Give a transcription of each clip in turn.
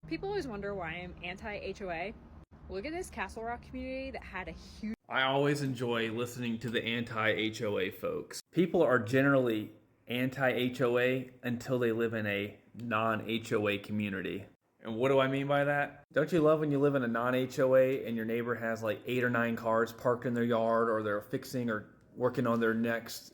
People always wonder why I'm anti-HOA. Look at this Castle Rock community that had a huge... I always enjoy listening to the anti-HOA folks. People are generally anti-HOA until they live in a non-HOA community. And what do I mean by that? Don't you love when you live in a non-HOA and your neighbor has like 8 or 9 cars parked in their yard, or they're fixing or working on their next,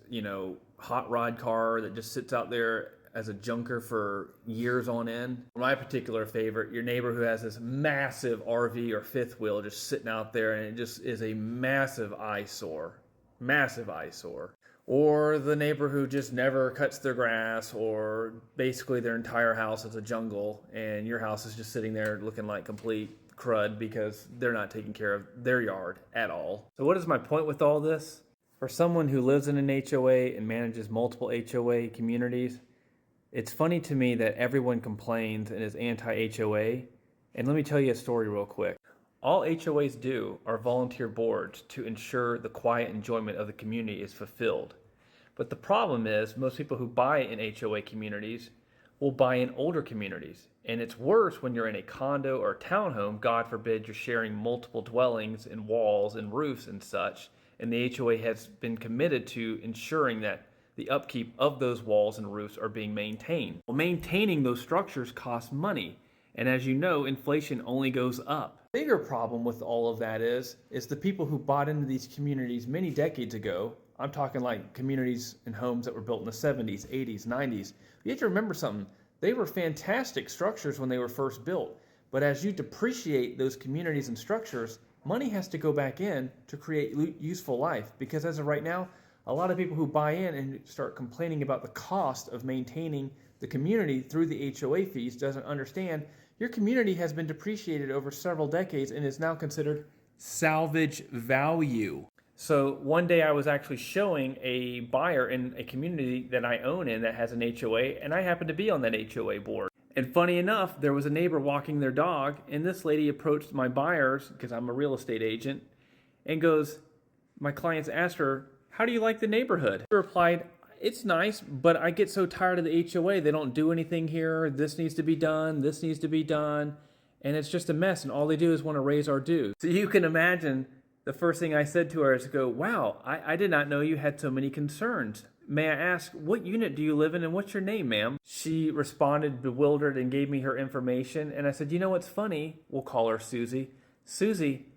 hot rod car that just sits out there as a junker for years on end? My particular favorite, your neighbor who has this massive RV or fifth wheel just sitting out there, and it just is a massive eyesore. Massive eyesore. Or the neighbor who just never cuts their grass, or basically their entire house is a jungle and your house is just sitting there looking like complete crud because they're not taking care of their yard at all. So what is my point with all this? For someone who lives in an HOA and manages multiple HOA communities, it's funny to me that everyone complains and is anti-HOA. And let me tell you a story real quick. All HOAs do are volunteer boards to ensure the quiet enjoyment of the community is fulfilled. But the problem is most people who buy in HOA communities will buy in older communities. And it's worse when you're in a condo or a townhome. God forbid you're sharing multiple dwellings and walls and roofs and such. And the HOA has been committed to ensuring that the upkeep of those walls and roofs are being maintained. Well, maintaining those structures costs money. And as you know, inflation only goes up. The bigger problem with all of that is the people who bought into these communities many decades ago. I'm talking like communities and homes that were built in the 70s, 80s, 90s. You have to remember something. They were fantastic structures when they were first built. But as you depreciate those communities and structures, money has to go back in to create useful life. Because as of right now, a lot of people who buy in and start complaining about the cost of maintaining the community through the HOA fees doesn't understand your community has been depreciated over several decades and is now considered salvage value. So one day I was actually showing a buyer in a community that I own in that has an HOA, and I happened to be on that HOA board. And funny enough, there was a neighbor walking their dog, and this lady approached my buyers, because I'm a real estate agent, and goes, my clients asked her, "How do you like the neighborhood?" She replied, "It's nice, but I get so tired of the HOA. They don't do anything here. This needs to be done. This needs to be done. And it's just a mess. And all they do is want to raise our dues." So you can imagine the first thing I said to her is go, "Wow, I did not know you had so many concerns. May I ask, what unit do you live in and what's your name, ma'am?" She responded bewildered and gave me her information. And I said, "You know what's funny?" We'll call her Susie. "Susie,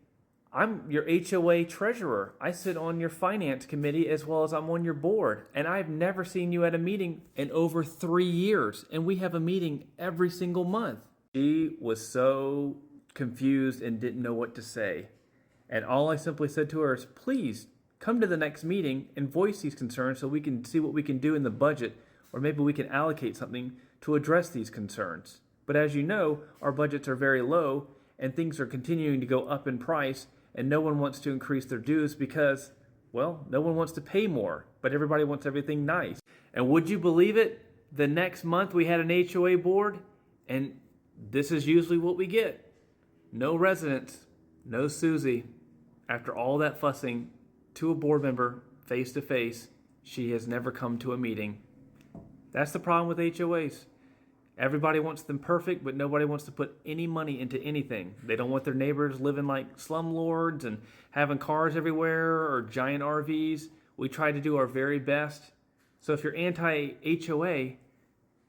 I'm your HOA treasurer. I sit on your finance committee as well as I'm on your board. And I've never seen you at a meeting in over 3 years. And we have a meeting every single month." She was so confused and didn't know what to say. And all I simply said to her is, "Please come to the next meeting and voice these concerns so we can see what we can do in the budget, or maybe we can allocate something to address these concerns." But as you know, our budgets are very low and things are continuing to go up in price. And no one wants to increase their dues because, well, no one wants to pay more, but everybody wants everything nice. And would you believe it? The next month we had an HOA board, and this is usually what we get. No residents, no Susie. After all that fussing to a board member face to face, she has never come to a meeting. That's the problem with HOAs. Everybody wants them perfect, but nobody wants to put any money into anything. They don't want their neighbors living like slumlords and having cars everywhere or giant RVs. We try to do our very best. So if you're anti-HOA,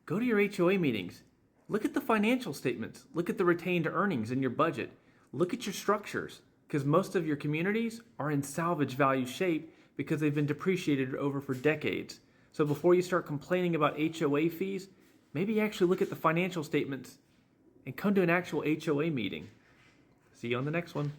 go to your HOA meetings. Look at the financial statements. Look at the retained earnings in your budget. Look at your structures, because most of your communities are in salvage value shape because they've been depreciated over for decades. So before you start complaining about HOA fees, maybe actually look at the financial statements and come to an actual HOA meeting. See you on the next one.